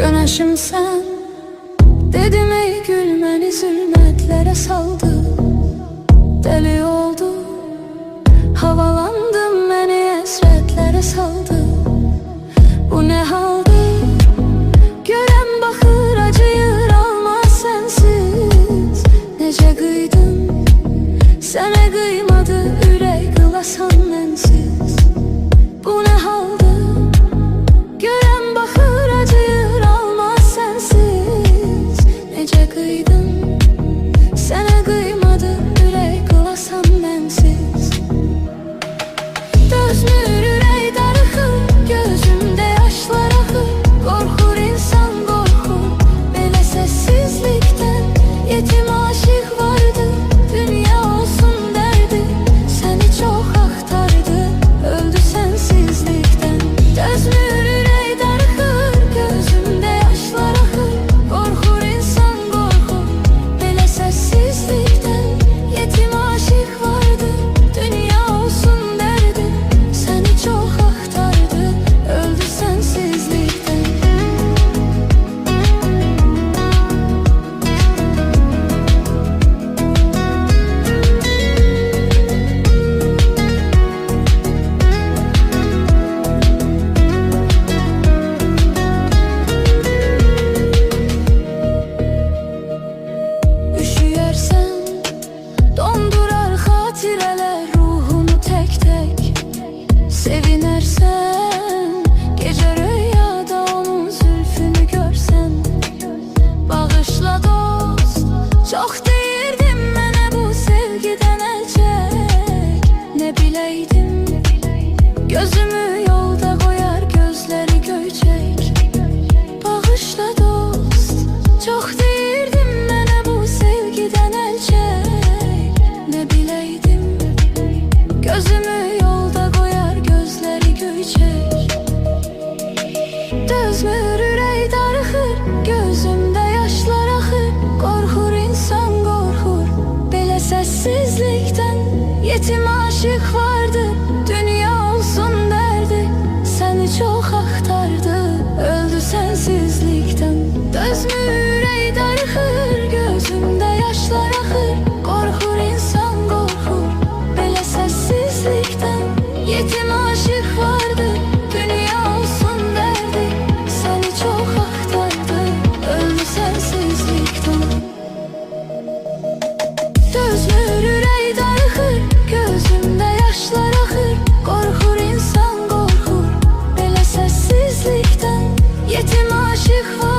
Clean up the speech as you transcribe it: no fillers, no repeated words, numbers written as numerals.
Güneşim sen, dedim ey gülmeni zulmetlere saldı. Deli oldu, havalandım beni esretlere saldı. Bu ne haldı, gören bakır acıyır almaz sensiz. Nece kıydım, sene kıymadı ürek kılasan mensiz. Bu ne haldı, gören bakır acıyır almaz sensiz. Nece kıydım, sene kıymadı ürek kılasan mensiz. Dözmür ürek darıxır, gözümde yaşlar axır. Korkur insan korkur, belə sessizlikten. Yetim aşık vardı, dünya olsun derdi. Seni çok aktardı, öldü sensizlikten. Dözmür ürek darıxır, gözümde yaşlar axır. Korkur insan korkur, belə sessizlikten. Yetim aşık vardı, dünya olsun derdi. Seni çok aktardı, öldü sensizlikten. Üşüyersen dondurar hatireler ruhumu tek tek. Sevinersen gece rüyada onun zülfünü görsen. Bağışla dost, çok değirdim mənə bu sevgiden el çek. Ne bileydim, gözümü yolda koyar gözleri göyçek. Bağışla dost, çok değirdim mənə bu sevgiden el çek. Ne bileydim, gözümü yolda koyar gözleri göyçek. Dözmür ürek darıxır, gözümde yaşlar axır. Korkur insan korkur, belə sessizlikten. Yetim aşık vardı, dünya olsun derdi. Seni çok aktardı, öldü sensizlikten. Dözmür ürek darıxır, gözümde yaşlar axır. Korkur insan korkur, belə sessizlikten. Yetim aşık vardı, dünya olsun derdi. Seni çok aktardı, öldü sensizlikten. Dözmür ürek darıxır, gözümde yaşlar axır. Korkur insan korkur, belə sessizlikten. Yetim aşık vardı.